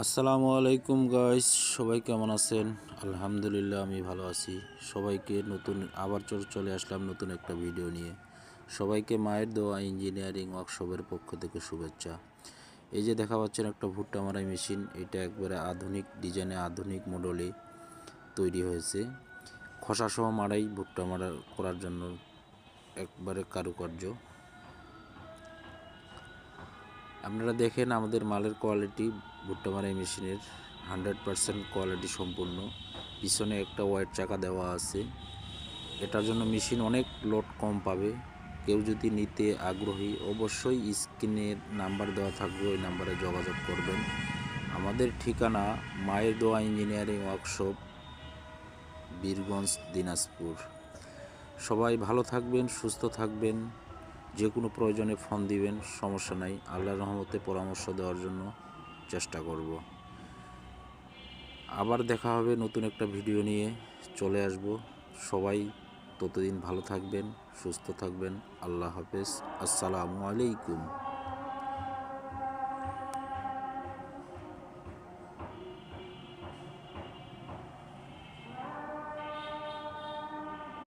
আসসালামু আলাইকুম গাইস, সবাই কেমন আছেন? আলহামদুলিল্লাহ আমি ভালো আছি। সবাইকে আবার চলে আসলাম নতুন একটা ভিডিও নিয়ে। সবাইকে মায়ের দোয়া ইঞ্জিনিয়ারিং ওয়ার্কশপের পক্ষ থেকে শুভেচ্ছা। এই যে দেখা পাচ্ছেন একটা ভুট্টা মারাই মেশিন, এটা একবারে আধুনিক ডিজাইনে আধুনিক মডেলে তৈরি হয়েছে। খোসাসহ মারাই ভুট্টা মারা করার জন্য একবারে কারুকার্য। আপনারা দেখেন আমাদের মালের কোয়ালিটি, ভুট্টা মারাই মেশিনের 100% কোয়ালিটি সম্পূর্ণ। পিছনে একটা ওয়াইড চাকা দেওয়া আছে, এটার জন্য মেশিন অনেক লোড কম পাবে। কেউ যদি নিতে আগ্রহী অবশ্যই স্ক্রিনের নাম্বার দেওয়া থাকবে, ওই নাম্বারে যোগাযোগ করবেন। আমাদের ঠিকানা মায়ের দোয়া ইঞ্জিনিয়ারিং ওয়ার্কশপ, বীরগঞ্জ, দিনাজপুর। সবাই ভালো থাকবেন, সুস্থ থাকবেন। যে কোনো প্রয়োজনে ফোন দিবেন, সমস্যা নাই। আল্লাহর রহমতে পরামর্শ দেওয়ার জন্য চেষ্টা করব। আবার দেখা হবে নতুন একটা ভিডিও নিয়ে চলে আসব। সবাই ততদিন ভালো থাকবেন, সুস্থ থাকবেন। আল্লাহ হাফেজ। আসসালামু আলাইকুম।